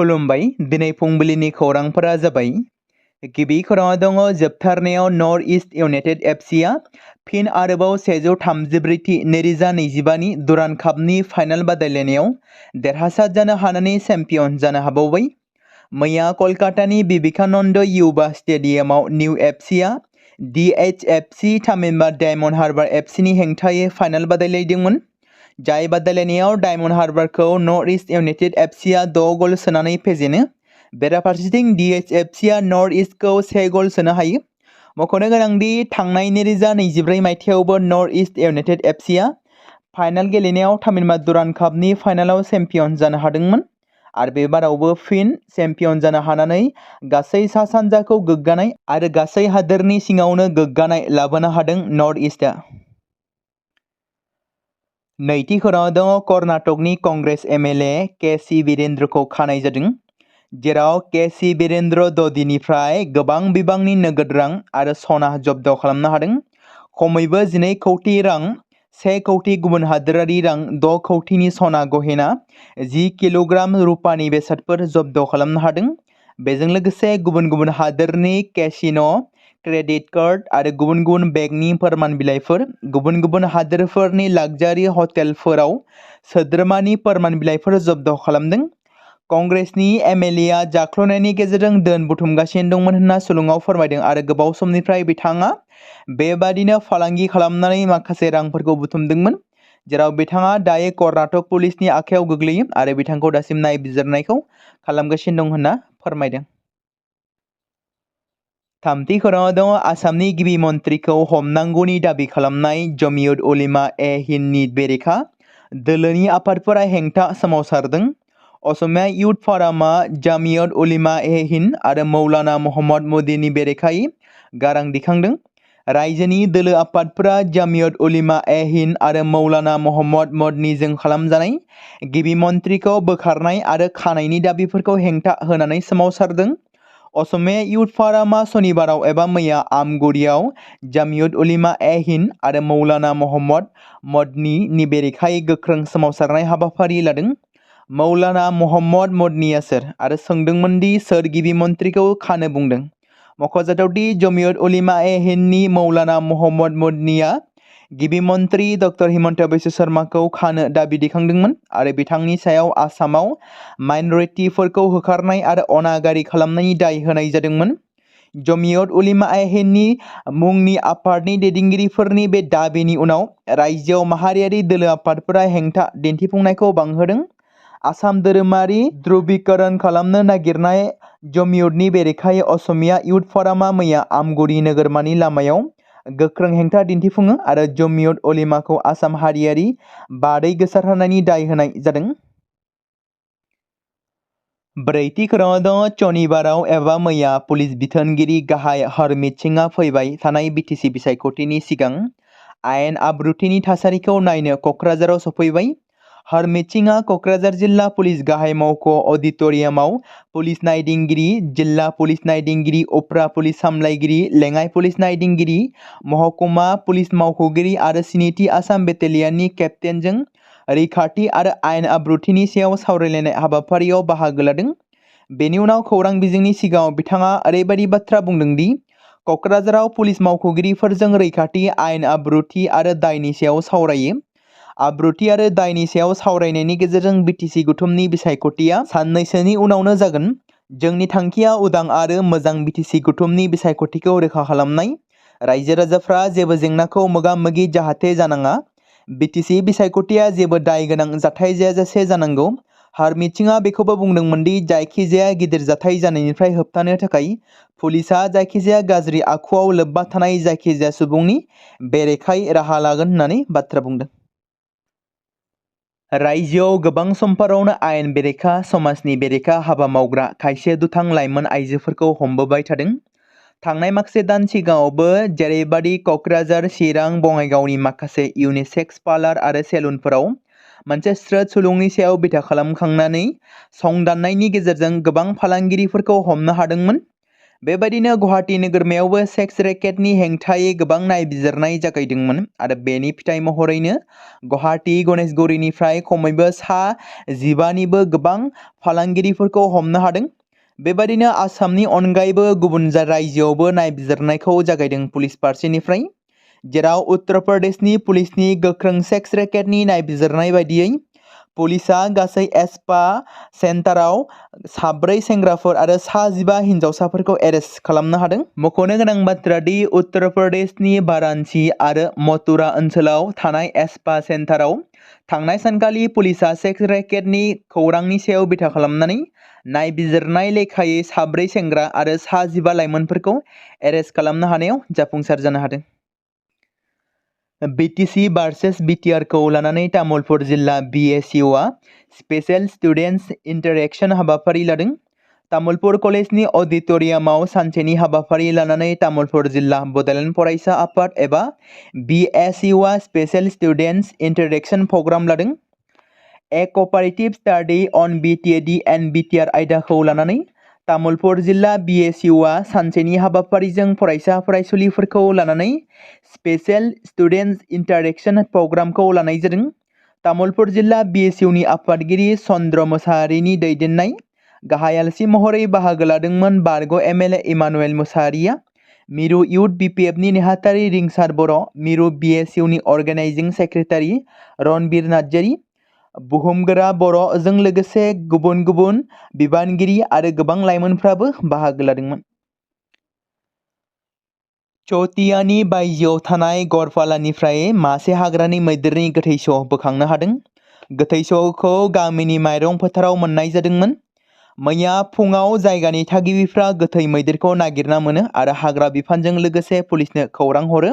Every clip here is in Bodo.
खुलुमबाय दिनै फुंबिलिनि खौरांफोरा जाबाय गिबि खौराङाव दङ जोबथारनायाव नर्थ इस्ट इउनाइटेड एफसीआ फिन आरोबाव 134थि 2025नि दुरान कापनि फाइनाल बादायलायनायाव देरहासार जानो हानानै चेम्पियन जानो हाबावबाय। मैया कलकातानि विवेकानन्द युवा स्टेडियामाव निउ एफसीआ DHFC थामहिनबा डायमन्ड हार्बार एफसीनि हेंथायै फाइनाल बादायलायदोंमोन। जाय बादायलायनायाव डायमन्ड हार्बारखौ नर्थ इस्ट इउनाइटेड एफसीआ 6 गल सोनानै फेजेनो। बेराफारसेथिं DHFCआ नर्थ इस्टखौ 1 गल सोनो हायो। मख'नो गोनांदि थांनाय 2024 मायथाइयावबो नर्थ इस्ट इउनाइटेड एफसीआ फाइनाल गेलेनायाव थामहिनबा दुरान कापनि फाइनालाव चेम्पियन जानो हादोंमोन आरो बे बारावबो फिन चेम्पियन जानो हानानै गासै सा सानजाखौ गोग्गानाय आरो गासै हादोरनि सिङावनो गोग्गानाय लाबोनो हादों नर्थ इस्टआ। नैथि खौराङाव दङ कर्नाटकनि कंग्रेस MLA KC वीरेन्द्रखौ खानाय जादों, जेराव KC वीरेन्द्र ददिनिफ्राय गोबां बिबांनि नगद रां आरो सना जब्द खालामनो हादों। खमैबो 12 कौटि रां, 1 कौटि गुबुन हादोरारि रां, 6 कौटिनि सना गहेना, 10 किल'ग्राम रुपानि बेसादफोर जब्द खालामनो हादों। बेजों लोगोसे गुबुन गुबुन हादोरनि केसिन', क्रेडिट कार्ड आरो गुबुन गुबुन बेंकनि फोरमान बिलाइफोर, गुबुन गुबुन हादोरफोरनि लाक्जारि हटेलफोराव सोद्रोमानि फोरमान बिलाइफोर जब्द खालामदों। कंग्रेसनि MLAआ जाख्ल'नायनि गेजेरजों धोन बुथुमगासिनो दंमोन होनना सुलुङाव फोरमायदों आरो गोबाव समनिफ्राय बिथाङा बेबादिनो फालांगि खालामनानै माखासे रांफोरखौ बुथुमदोंमोन, जेराव बिथाङा दायो कर्नाटक पुलिसनि आखायाव गोग्लैयो आरो बिथांखौ दासिम नायबिजिरनायखौ खालामगासिनो दं होनना फोरमायदों। थामथि खौराङाव दङ आसामनि गिबि मन्थ्रिखौ हमनांगौनि दाबि खालामनाय जमियत उलेमा हिन्दनि बेरेखा दोलोनि आफादफोरा हेंथा सोमावसारदों। असमिया इयुथ फरामआ जमियत उलेमा हिन्द आरो मौलाना मोहम्मद मदिनि बेरेखायै गारां दिखांदों। रायजोनि दोलो आफादफोरा जमियत उलेमा हिन्द आरो मौलाना मोहम्मद मदनीजों खालामजानाय गिबि मन्थ्रिखौ बोखारनाय आरो खानायनि दाबिफोरखौ हेंथा होनानै सोमावसारदों। असमिया इयुथ फरामआ सनिबाराव एबा मैया आमगुरियाव जमियत उलेमा हिन्द आरो मौलाना मोहम्मद मदनीनि बेरेखायै गोख्रों सोमावसारनाय हाबाफारि लादों। मौलाना मोहम्मद मदनीआ सोर आरो सोंदोंमोन दि सोर गिबि मन्थ्रिखौ खानो बुंदों। मख'जाथावदि जमियत उलेमा हिन्दनि मौलाना मोहम्मद मदनीआ गिबि मन्थ्रि डक्टर हिमन्त बिश्व शर्माखौ खानो दाबि दैखांदोंमोन आरो बिथांनि सायाव आसामाव माइन'रिटिफोरखौ होखारनाय आरो अनागारि खालामनायनि दाय होनाय जादोंमोन। जमियत उलेमा हिन्दनि मुंनि आफादनि दैदेनगिरिफोरनि बे दाबिनि उनाव रायजोआव माहारियारि दोलो आफादफोरा हेंथा दिन्थिफुंनायखौ बांहोदों। आसाम धोरोमारि ध्रुवीकरण खालामनो नागिरनाय जमियतनि बेरेखायै असमिया इयुथ फरामआ मैया आमगुरि नोगोरमानि लामायाव गोख्रों हेंथा दिन्थिफुङो आरो जमियत उलेमाखौ आसाम हारियारि बादै गोसारहोनायनि दाय होनाय जादों। ब्रैथि खौराङाव दङ सनिबाराव एबा मैया पुलिस बिथोनगिरि गाहाय हरमित सिंहआ फैबाय थानाय BTC बिसायख'थिनि सिगां आयेन आब्रुथिनि थासारिखौ नायनो क'क्राझाराव सफैबाय। हरमित सिंहआ क'क्राझार जिल्ला पुलिस गाहाय मावख' अडिट'रियामाव पुलिस नायदिंगिरि, जिल्ला पुलिस नायदिंगिरि, उफ्रा पुलिस सामलायगिरि, लेङाइ पुलिस नायदिंगिरि, महकुमा पुलिस मावख'गिरि आरो स्निथि आसाम बेटेलियननि केप्टेनजों रैखाथि आरो आयेन आब्रुथिनि सायाव सावरायलायनाय हाबाफारियाव बाहागो लादों। बेनि उनाव खौरां बिजोंनि सिगाङाव बिथाङा ओरैबायदि बाथ्रा बुंदों दि क'क्राझाराव पुलिस मावख'गिरिफोरजों रैखाथि, आयेन आब्रुथि आरो दायनि सायाव सावरायो। आब्रुथि आरो दायनि सायाव सावरायनायनि गेजेरजों BTC गौथुमनि बिसायख'थिया साननैसोनि उनावनो जागोन। जोंनि थांखिया उदां आरो मोजां BTC गौथुमनि बिसायख'थिखौ रोखा खालामनाय। रायजो राजाफ्रा जेबो जेंनाखौ मोगा-मोगि जाहाथे जानाङा। BTC बिसायख'थिया जेबो दाय गोनां जाथाय जायाजासे जानांगौ। हरमित सिंहआ बेखौबो बुंदोंमोन दि जायखिजाया गिदिर जाथाय जानायनिफ्राय होबथानो थाखाय पुलिसआ जायखिजाया गाज्रि आखुआव लोब्बा थानाय जायखिजाया सुबुंनि बेरेखायै राहा लागोन होननानै बाथ्रा बुंदों। रायजोआव गोबां समफोरावनो आयेन बेरेखा, समाजनि बेरेखा हाबा मावग्रा खायसे दुथां लाइमोन आइजोफोरखौ हमबोबाय थादों। थांनाय माखासे दान सिगाङावबो जेरैबादि क'क्राझार, चिरां, बङाइगावनि माखासे इउनिसेक्स पार्लार आरो सेलुनफोराव मोनसे स्रोद सुलुंनि सायाव बिथा खालामखांनानै संदाननायनि गेजेरजों गोबां फालांगिरिफोरखौ हमनो हादोंमोन। बेबायदिनो गुवाहाटी नोगोरमायावबो सेक्स रेकेटनि हेंथायै गोबां नायबिजिरनाय जागायदोंमोन आरो बेनि फिथाइ महरैनो गुवाहाटी गणेशगुरिनिफ्राय खमैबो सा 15निबो गोबां फालांगिरिफोरखौ हमनो हादों। बेबायदिनो आसामनि अनगायैबो गुबुन रायजोआवबो नायबिजिरनायखौ जागायदों पुलिस फारसेनिफ्राय, जेराव उत्तर प्रदेशनि पुलिसनि गोख्रों सेक्स रेकेटनि नायबिजिरनाय बायदियै पुलिसा गासै एस्पा सेन्टाराव 4 सेंग्राफोर आरो सा 15 हिन्जावसाफोरखौ एरेस्ट खालामनो हादों। मख'नो गोनां बाथ्रा दि उत्तर प्रदेशनि वाराणसि आरो मथुरा ओनसोलाव थानाय एस्पा सेन्टाराव थांनाय सानखालि पुलिसा सेक्स रेकेटनि खौरांनि सायाव बिथा खालामनानै नायबिजिरनाय लेखायै 4 सेंग्रा आरो सा 15 लाइमोनफोरखौ एरेस्ट खालामनो हानायाव जाफुंसार जानो हादों। बिटिसि भार्सेस बिटिआरखौ लानानै तामुलपुर जिल्ला बिएसइउआ स्पेशल स्टुडेन्टस इन्टारेक्शन हाबाफारि लादों। तामुलपुर कलेजनि अडिटोरियामाव सानसेनि हाबाफारि लानानै तामुलपुर जिल्ला बड'लेण्ड फरायसा आफाद एबा बिएसइउआ स्पेशल स्टुडेन्टस इन्टारेक्शन प्रग्राम लादों। A cooperative study on BTAD and BTR आयदाखौ लानानै तामुलपुर जिल्ला बिएसइउआ सानसेनि हाबाफारिजों फरायसा फरायसुलिफोरखौ लानानै स्पेशल स्टुडेन्टस इन्टारेक्शन प्रग्रामखौ लानाय जादों। तामुलपुर जिल्ला बिएसइउनि आफादगिरि चन्द्र मोसाहारिनि दैदेननाय गाहाय आलासि महरै बाहागो लादोंमोन बारग' एमएलए इमानुएल मोसाहारिया, मिरु इउथ बिपिएफनि नेहाथारि रिंसार बर', मिरु बिएसइउनि अर्गेनाइजिं सेक्रेटारि रणबीर नार्जारि, बुहुमगोरा बर'जों लोगोसे गुबुन गुबुन बिबानगिरि आरो गोबां लाइमोनफ्राबो बाहागो लादोंमोन। चौटियानि बायजोआव थानाय गरफालानिफ्राय मासे हाग्रानि मैदेरनि गोथै सह बोखांनो हादों। गोथै सहखौ गामिनि माइरं फोथाराव मोननाय जादोंमोन। मैया फुङाव जायगानि थागिबिफ्रा गोथै मैदेरखौ नागिरना मोनो आरो हाग्रा बिफानजों लोगोसे पुलिसनो खौरां हरो।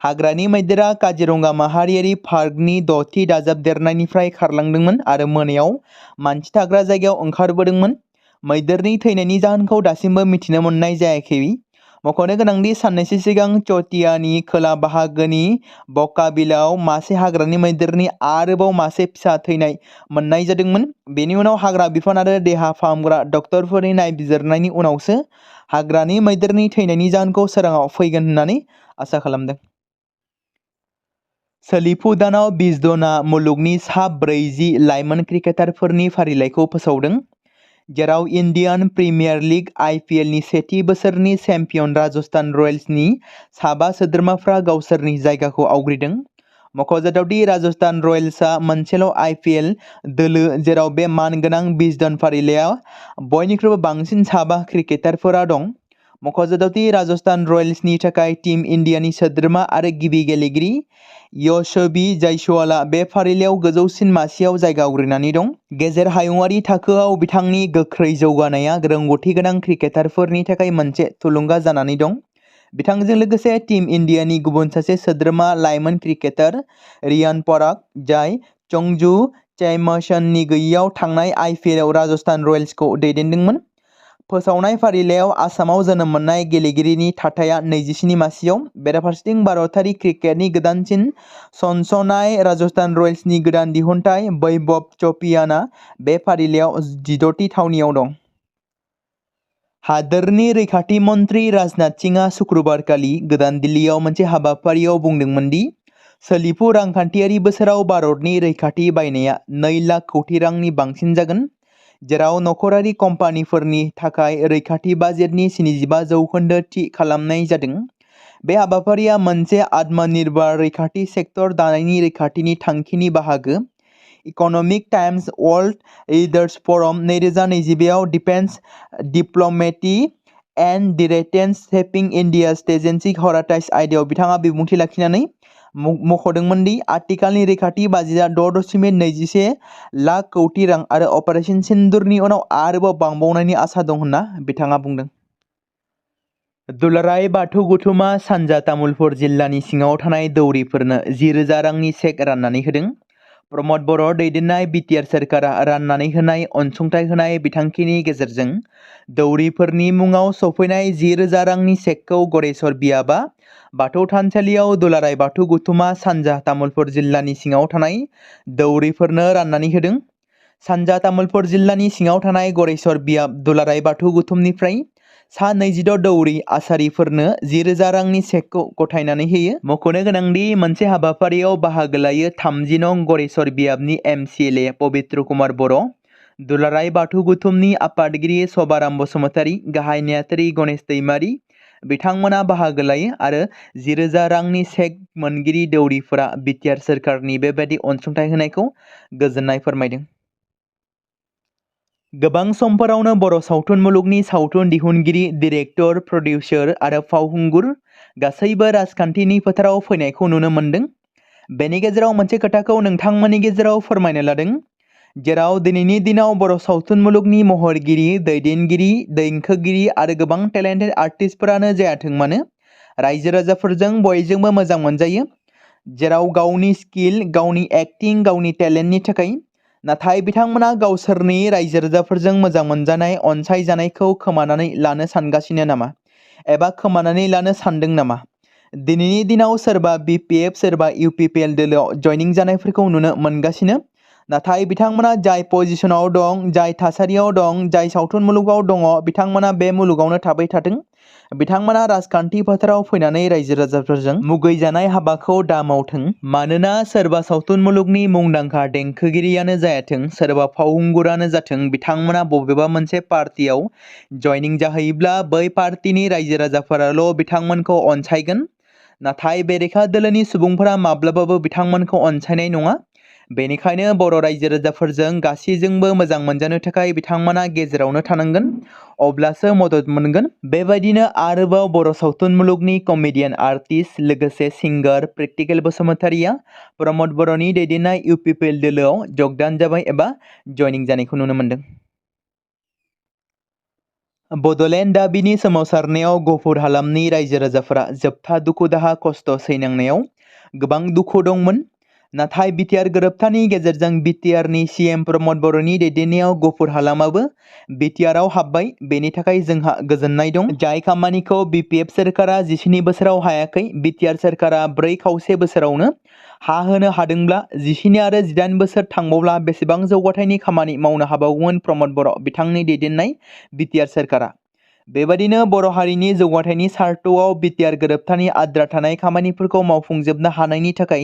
हाग्रानि मैदेरा काजिरंगा माहारियारि पार्कनि 6थि दाजाबदेरनायनिफ्राय खारलांदोंमोन आरो मोनायाव मानसि थाग्रा जायगायाव ओंखारबोदोंमन। मैदेरनि थैनायनि जाहोनखौ दासिमबो मिथिनो मोननाय जायाखै। मख'नो गोनांदि साननैसो सिगां चौटियानि खोला बाहागोनि बकाबिलाव मासे हाग्रानि मैदेरनि आरोबाव मासे फिसा थैनाय मोननाय जादोंमोन। बेनि उनाव हाग्रा बिफान आरो देहा फाहामग्रा डक्टरफोरनि नायबिजिरनायनि उनावसो हाग्रानि मैदेरनि थैनायनि जाहोनखौ सोराङाव फैगोन होननानै आसा खालामदों। सोलिफु दानाव विजडनआ मुलुगनि सा 40 लाइमोन क्रिकेटारफोरनि फारिलाइखौ फोसावदों, जेराव इन्डियान प्रिमियार लिग आइपिएलनि सेथि बोसोरनि चेम्पियन राजस्थान रयेल्सनि 7 सोद्रोमाफ्रा गावसोरनि जायगाखौ आवग्रिदों। मख'जाथावदि राजस्थान रयेल्सआ मोनसेल' आइपिएल दोलो जेराव बे मानगोनां विजडन फारिलाइयाव बयनिख्रुइबो बांसिन 7 क्रिकेटारफोरा दं। मख'जाथावदि राजस्थान रयेल्सनि थाखाय टीम इन्डियानि सोद्रोमा आरो गिबि गेलेगिरि यशस्वी जायसवालआ बे फारिलाइयाव गोजौसिन मासियाव जायगा आवग्रिनानै दं। गेजेर हायुंआरि थाखोआव बिथांनि गोख्रै जौगानाया रोंग'थि गोनां क्रिकेटारफोरनि थाखाय मोनसे थुलुंगा जानानै दं। बिथांजों लोगोसे टीम इन्डियानि गुबुन सासे सोद्रोमा लाइमोन क्रिकेटार रियान पराग, जाय चंजू चैम्पियन्सनि गैयैयाव थांनाय आइपिएलआव राजस्थान रयेल्सखौ दैदेनदोंमोन। फोसावनाय फारिलाइयाव आसामाव जोनोम मोननाय गेलेगिरिनि थाथाया 27 मासियाव। बेराफारसेथिं भारतारि क्रिकेटनि गोदानसिन सनसनाय राजस्थान रयेल्सनि गोदान दिहुनथाइ वैभव चौहानआ बे फारिलाइयाव 16थि थावनियाव दं। हादोरनि रैखाथि मन्त्रि राजनाथ सिंहआ शुक्रबारखालि गोदान दिल्लीयाव मोनसे हाबाफारियाव बुंदोंमोन दि सोलिफु रांखान्थियारि बोसोराव भारतनि रैखाथि बायनाया 2 लाख कौटि रांनि बांसिन जागोन, जेराव नखरारि कम्पानिफोरनि थाखाय रैखाथि बाजेटनि 75% थि खालामनाय जादों। बे हाबाफारिया मोनसे आत्मनिर्भर रैखाथि सेक्टर दानायनि रैखाथिनि थांखिनि बाहागो। Economic times world leaders forum 2025 आव defence diplomacy and deterrence shaping India strategic horizons आयदायाव बिथाङा बिबुंथि लाखिनानै मख'दोंमोन दि आथिखालनि रैखाथि बाजेटआ 6.21 लाख कौटि रां आरो अपारेशन सिन्दुरनि उनाव आरोबाव बांबावनायनि आसा दं होनना बिथाङा बुंदों। दुलाराय बाथौ गौथुमा सानजा तामुलपुर जिल्लानि सिङाव थानाय दौरिफोरनो 10,000 रांनि चेक राननानै होदों। प्रमद बर' दैदेननाय बिटिआर सोरखारा राननानै होनाय अनसुंथाइ होनाय बिथांखिनि गेजेरजों दौरिफोरनि मुङाव सफैनाय 10,000 रांनि चेकखौ गरेस्वर बियाबा बाथौ थानसालियाव दुलाराय बाथौ गौथुमा सानजा तामुलपुर जिल्लानि सिङाव थानाय दौरिफोरनो राननानै होदों। सानजा तामुलपुर जिल्लानि सिङाव थानाय गरेस्वर बियाब दुलाराय बाथौ गौथुमनिफ्राय सा 26 दौरि आसारिफोरनो 10,000 रांनि चेकखौ गथायनानै होयो। मख'नो गोनांदि मोनसे हाबाफारियाव बाहागो लायो 30 नं गरेस्वर बियाबनि MCLA पबित्र कुमार बर', दुलाराय बाथौ गुथुमनि आफादगिरि सभाराम बसुमतारी, गाहाय नेहाथारि गणेश दैमारी बिथांमोना बाहागो लायो आरो 10,000 रांनि चेक मोनगिरि दौरिफोरा बिटिआर सोरखारनि बेबायदि अनसुंथाइ होनायखौ गोजोननाय फोरमायदों। गोबां समफोरावनो बर' सावथुन मुलुगनि सावथुन दिहुनगिरि, डिरेक्टर, प्रडिउसार आरो फावखुंगुर गासैबो राजखान्थिनि फोथाराव फैनायखौ नुनो मोन्दों। बेनि गेजेराव मोनसे खोथाखौ नोंथांमोननि गेजेराव फोरमायनो लादों, जेराव दिनैनि दिनाव बर' सावथुन मुलुगनि महरगिरि, दैदेनगिरि, देंखोगिरि आरो गोबां टेलेन्टेड आर्टिस्टफोरानो जायाथों मानो रायजो राजाफोरजों बयजोंबो मोजां मोनजायो, जेराव गावनि स्किल, गावनि एक्टिं, गावनि टेलेन्टनि थाखाय। नाथाय बिथांमोना गावसोरनि रायजो राजाफोरजों मोजां मोनजानाय, अनसायजानायखौ खोमानानै लानो सानगासिनो नामा? एबा खोमानानै लानो सानदों नामा? दिनैनि दिनाव सोरबा BPF, सोरबा UPPL दोलोआव जइनिं जानायफोरखौ नुनो मोनगासिनो। नाथाय बिथांमोना जाय पजिशनाव दं, जाय थासारियाव दं, जाय सावथुन मुलुगाव दङ, बिथांमोना बे मुलुगावनो थाबाय थाथों। बिथांमोना राजखान्थि फोथाराव फैनानै रायजो राजाफोरजों मुगैजानाय हाबाखौ दा मावथों। मानोना सोरबा सावथुन मुलुगनि मुंदांखा देंखोगिरियानो जायाथों, सोरबा फावखुंगुरानो जाथों, बिथांमोना बबेबा मोनसे पार्टियाव जइनिं जाहैब्ला बै पार्टिनि रायजो राजाफोराल' बिथांमोनखौ अनसायगोन। नाथाय बेरेखा दोलोनि सुबुंफोरा माब्लाबाबो बिथांमोनखौ अनसायनाय नङा। बेनिखायनो बर' रायजो राजाफोरजों गासैजोंबो मोजां मोनजानो थाखाय बिथांमोना गेजेरावनो थानांगोन, अब्लासो मदद मोनगोन। बेबायदिनो आरोबाव बर' सावथुन मुलुगनि कमेडियान आर्टिस्ट लोगोसे सिंगार प्रेक्टिकेल बसुमतारीया प्रमद बर'नि दैदेननाय UPPL दोलोआव जगदान जाबाय एबा जइनिं जानायखौ नुनो मोन्दों। बड'लेण्ड दाबिनि सोमावसारनायाव गफुर हालामनि रायजो राजाफोरा जोबथा दुखु दाहा खस्थ' सैनांनायाव गोबां दुखु दंमोन। नाथाय बिटिआर गोरोबथानि गेजेरजों बिटिआरनि CM प्रमद बर'नि दैदेननायाव गफुर हालामाबो बिटिआरआव हाबबाय। बेनि थाखाय जोंहा गोजोननाय दं। जाय खामानिखौ BPF सोरखारा 17 बोसोराव हायाखै, बिटिआर सोरखारा 4 खावसे बोसोरावनो हा होनो हादोंब्ला 17 आरो 18 बोसोर थांबावब्ला बेसेबां जौगाथायनि खामानि मावनो हाबावगौमोन प्रमद बर' बिथांनि दैदेननाय बिटिआर सोरखारा। बेबादिनो बर' हारिनि जौगाथायनि सार्थआव बिटिआर गोरोबथानि आद्रा थानाय खामानिफोरखौ मावफुंजोबनो हानायनि थाखाय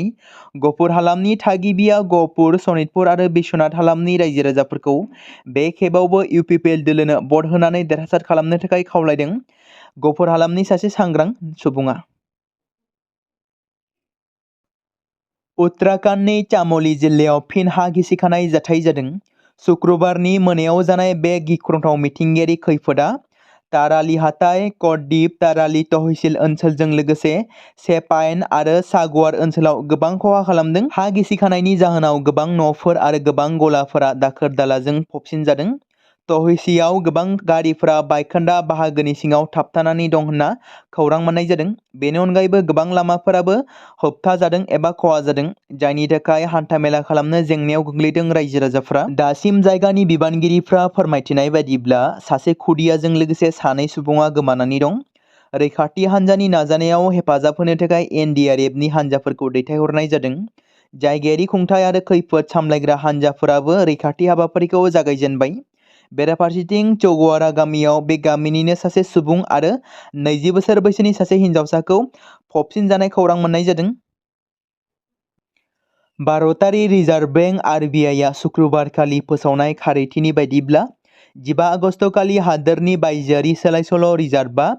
गफुर हालामनि थागिबिया गहपुर, सनितपुर आरो बिश्वनाथ हालामनि रायजो राजाफोरखौ बे खेबावबो UPPL दोलोनो भट होनानै देरहासार खालामनो थाखाय खावलायदों। गफुर हालामनि सासे सांग्रां सुबुङा। उत्तराखंडनि चाम'ली जिल्लायाव फिन हा गिसिखानाय जाथाय जादों। शुक्रबारनि मोनायाव जानाय बे गिख्रंथाव मिथिंगायारि खैफोदा ताराली हाथाइ, कटद्वीप, ताराली तहसिल ओनसोलजों लोगोसे सेपाइन आरो सागवार ओनसोलाव गोबां खहा खालामदों। हा गिसिखानायनि जाहोनाव गोबां न'फोर आरो गोबां गलाफोरा दाखोर दालाजों फबसिनजादों। तहसीआव गोबां गारिफोरा बायखोन्दा बाहागोनि सिङाव थाबथानानै दं होनना खौरां मोननाय जादों। बेनि अनगायैबो गोबां लामाफोराबो होबथाजादों एबा खहा जादों, जायनि थाखाय हान्थामेला खालामनो जेंनायाव गोग्लैदों रायजो राजाफ्रा। दासिम जायगानि बिबानगिरिफ्रा फोरमायथिनाय बायदिब्ला सासे खुदियाजों लोगोसे 2 सुबुङा गोमानानै दं। रैखाथि हान्जानि नाजानायाव हेफाजाब होनो थाखाय NDRFनि हान्जाफोरखौ दैथायहरनाय जादों। जायगायारि खुंथाय आरो खैफोद सामलायग्रा हान्जाफोराबो रैखाथि हाबाफारिखौ जागायजेनबाय। बेराफारसेथिं चौगवारा गामियाव बे गामिनिनो सासे सुबुं आरो 20 बोसोर बैसोनि सासे हिनजावसाखौ फबसिनजानाय खौरां मोननाय जादों। भारतारि रिजार्भ बैंक RBIआ शुक्रबारखालि फोसावनाय खारिथिनि बायदिब्ला 15 आगस्तखालि हादोरनि बायजोआरि सोलाय-सोल' रिजार्भआ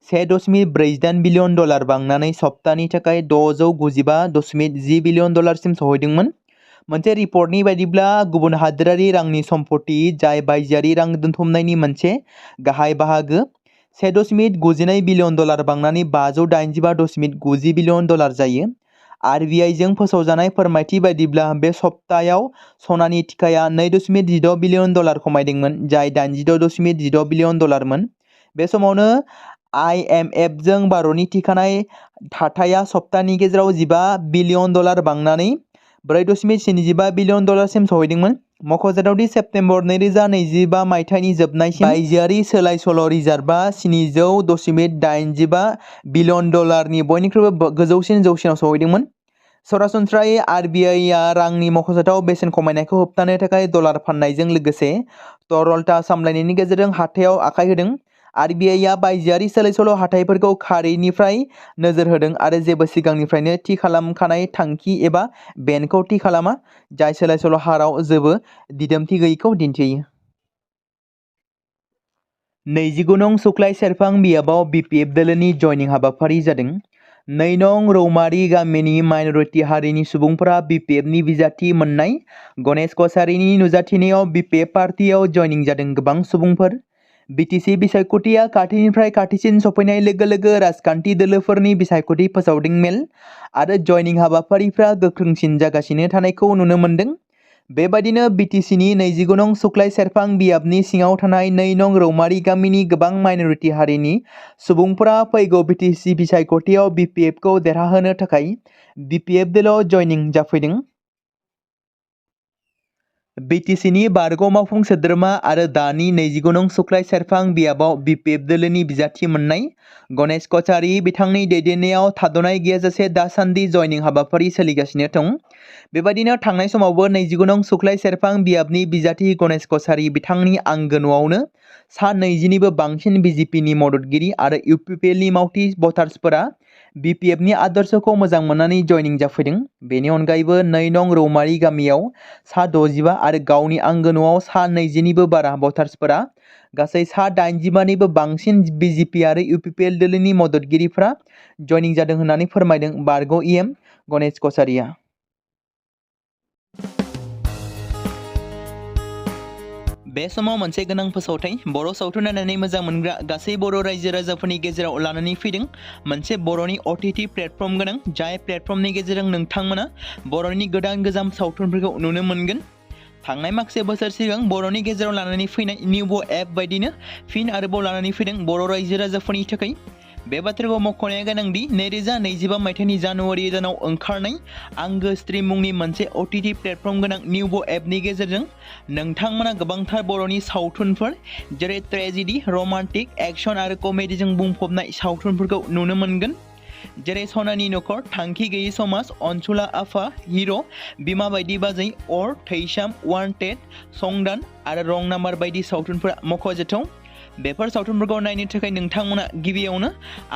$1.48 बिलियन बांनानै सप्तानि थाखाय $695.10 बिलियन सहैदोंमोन। मोनसे रिपर्टनि बायदिब्ला गुबुन हादोरारि रांनि सम्पति, जाय बायजोआरि रां दोनथुमनायनि मोनसे गाहाय बाहागो, $6.92 बिलियन बांनानै $585.90 बिलियन जायो। RBIजों फोसावजानाय फोरमायथि बायदिब्ला बे सप्तायाव सनानि थिखाया $2.16 बिलियन खमायदोंमोन, जाय $86.16 बिलियन मोन। बे समावनो IMFजों भारतनि थिखानाय थाथाया सप्तानि गेजेराव $15 बिलियन बांनानै $4.75 बिलियन सिम सहैदोंमोन। मख'जाथावदि सेप्तेम्बर 2025 मायथाइनि जोबनायसिम बायजोआरि सोलाय-सोल' रिजार्भआ $7.85 बिलियन नि बयनिख्रुइबो गोजौसिन जौसिनाव सहैदोंमोन। सरासनस्रायै RBIआ रांनि मख'जाथाव बेसेन खमायनायखौ होबथानो थाखाय डलार फाननायजों लोगोसे तरलता सामलायनायनि गेजेरजों हाथायाव आखाय होदों। RBIआ बायजोआरि सोलायसोल' हाथाइफोरखौ खारिनिफ्राय नोजोर होदों आरो जेबो सिगांनिफ्रायनो थि खालामखानाय थांखि एबा बेन्डखौ थि खालामा, जाय सोलायसोल' हाराव जेबो दिदोमथि गैयैखौ दिन्थियो। 29 नं सुख्लाय सेरफां बियाबाव BPF दोलोनि जयनिं हाबाफारि जादों। 2 नं रौमारी गामिनि माइनरिटि हारिनि सुबुंफोरा BPFनि बिजाथि मोननाय गणेश कछारीनि नुजाथिनायाव BPF पार्टियाव जयनिं जादों। गोबां सुबुंफोर। BTC बिसायख'थिया खाथिनिफ्राय खाथिसिन सफैनाय लोगो लोगो राजखान्थि दोलोफोरनि बिसायख'थि फोसावदिं मेल आरो जयनिं हाबाफारिफ्रा गोख्रोंसिन जागासिनो थानायखौ नुनो मोन्दों। बेबादिनो BTCनि 29 नं सुख्लाय सेरफां बियाबनि सिङाव थानाय 2 नं रौमारी गामिनि गोबां माइनरिटि हारिनि सुबुंफोरा फैगौ BTC बिसायख'थियाव BPFखौ देरहाहोनो थाखाय BPF दोलोआव जयनिं जाफैदों। BTCनि बारग' मावफुं सोद्रोमा आरो दानि 29 नं सुख्लाय सेरफां बियाबाव BPF दोलोनि बिजाथि मोननाय गणेश कछारी बिथांनि दैदेननायाव थाद'नाय गैयाजासे दासान्दि जयनिं हाबाफारि सोलिगासिनो दं। बेबादिनो थांनाय समावबो 29 नं सुख्लाय सेरफां बियाबनि बिजाथि गणेश कछारी बिथांनि आंगो न'आवनो सा 20निबो बांसिन BJPनि मददगिरि आरो UPPLनि मावथि भटार्सफोरा BPFनि आदर्शखौ मोजां मोननानै जयनिं जाफैदों। बेनि अनगायैबो 2 नं रौमारी गामियाव सा 65 आरो गावनि आंगो न'आव सा 20निबो बारा भटार्सफोरा गासै सा 85निबो बांसिन BJP आरो UPPL दोलोनि मददगिरिफोरा जयनिं जादों होननानै फोरमायदों बारग' EM गणेश कछारीया। बे समाव मोनसे गोनां फोसावथाय बर' सावथुन नायनानै मोजां मोनग्रा गासै बर' रायजो राजाफोरनि गेजेराव लानानै फैदों मोनसे बर'नि OTT प्लेटफर्म गोनां, जाय प्लेटफर्मनि गेजेरजों नोंथांमोना बर'नि गोदान गोजाम सावथुनफोरखौ नुनो मोनगोन। थांनाय माखासे बोसोर सिगां बर'नि गेजेराव लानानै फैनाय निउबो एप बायदिनो फिन आरोबाव लानानै फैदों बर' रायजो राजाफोरनि थाखाय। बे बाथ्राखौ मख'नाया गोनांदि 2025 मायथाइनि जानुवारि दानाव ओंखारनाय आंगो स्ट्रिम मुंनि मोनसे OTT प्लेटफर्म गोनां निउबो एपनि गेजेरजों नोंथांमोना गोबांथार बर'नि सावथुनफोर जेरै ट्रेजेडि, रमान्टिक, एक्शन आरो कमेडिजों बुंफबनाय सावथुनफोरखौ नुनो मोनगोन। जेरै सनानि नखर, थांखि गैयै समाज, अनसुला आफा, हिर', बिमा बायदि बाजै, अर, थैसाम, वान्टेड, संदान आरो रं नाम्बार बायदि सावथुनफोरा मख'जाथाव। बेफोर सावथुनफोरखौ नायनो थाखाय नोंथांमोना गिबियावनो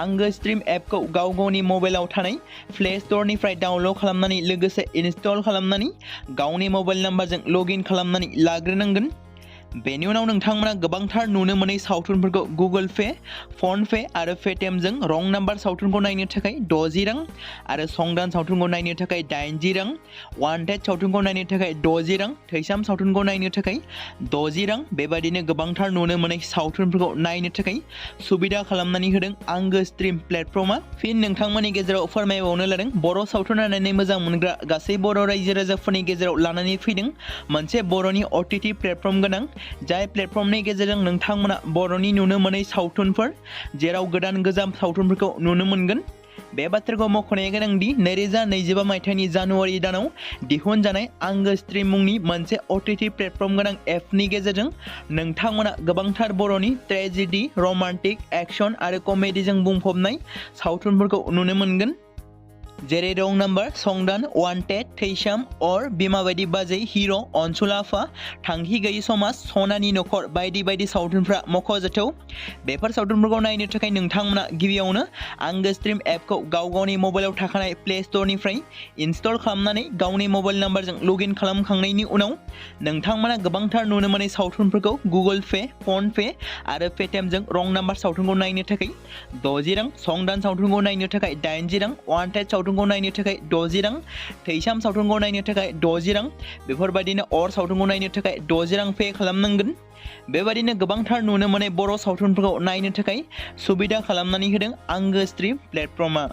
आंगो स्ट्रिम एपखौ गाव गावनि मबाइलाव थानाय प्ले स्ट'रनिफ्राय डाउनल'ड खालामनानै लोगोसे इनस्टल खालामनानै गावनि मबाइल नाम्बारजों लगइन खालामनानै लाग्रोनांगोन। बेनि उनाव नोंथांमोना गोबांथार नुनो मोनै सावथुनफोरखौ गुगोल पे, फन पे आरो पेटिएमजों रं नाम्बार सावथुनखौ नायनो थाखाय 60 रां आरो संदान सावथुनखौ नायनो थाखाय 80 रां, वान्टेड सावथुनखौ नायनो थाखाय 60 रां, थैसाम सावथुनखौ नायनो थाखाय 60 रां बेबायदिनो गोबांथार नुनो मोनै सावथुनफोरखौ नायनो थाखाय सुबिदा खालामनानै होदों आंगो स्ट्रिम प्लेटफर्मा। फिन नोंथांमोननि गेजेराव फोरमायबावनो लादों बर' सावथुन नायनानै मोजां मोनग्रा गासै बर' रायजो राजाफोरनि गेजेराव लानानै फैदों मोनसे बर'नि OTT प्लेटफर्म गोनां, जाय प्लेटफर्मनि गेजेरजों नोंथांमोना बर'नि नुनो मोनै सावथुनफोर जेराव गोदान गोजाम सावथुनफोरखौ नुनो मोनगोन। बे बाथ्राखौ मख'नाया गोनांदि 2025 मायथाइनि जानुवारि दानाव दिहुनजानाय आंगो स्ट्रिम मुंनि मोनसे OTT प्लेटफर्म गोनां एपनि गेजेरजों नोंथांमोना गोबांथार बर'नि ट्रेजेडि, रमान्टिक, एक्शन आरो कमेडिजों बुंफबनाय सावथुनफोरखौ नुनो मोनगोन। जेरै रं नाम्बार, संदान, वान्टेड, थैसाम, अर, बिमा बायदि बाजै, हिर', अनसुला आफा, थांखि गैयै समाज, सनानि नखर बायदि बायदि सावथुनफ्रा मख'जाथाव। बेफोर सावथुनफोरखौ नायनो थाखाय नोंथांमोना गिबियावनो आंगो स्ट्रिम एपखौ गाव गावनि मबाइलाव थाखानाय प्ले स्ट'रनिफ्राय इनस्टल खालामनानै गावनि मबाइल नाम्बारजों लगइन खालामखांनायनि उनाव नोंथांमोना गोबांथार नुनो मोनै सावथुनफोरखौ गुगोल पे, फन पे आरो पेटिएमजों रं नाम्बार सावथुनखौ नायनो थाखाय 60 रां, संदान सावथुनखौ नायनो थाखाय 80 रां, वान्टेड सावथुनखौ नायनो थाखाय 60 रां, थैसाम सावथुनखौ नायनो थाखाय 60 रां बेफोरबायदिनो अर सावथुनखौ नायनो थाखाय 60 रां पे खालामनांगोन। बेबायदिनो गोबांथार नुनो मोनै बर' सावथुनफोरखौ नायनो थाखाय सुबिदा खालामनानै होदों आंगो स्ट्रिम प्लेटफर्मा।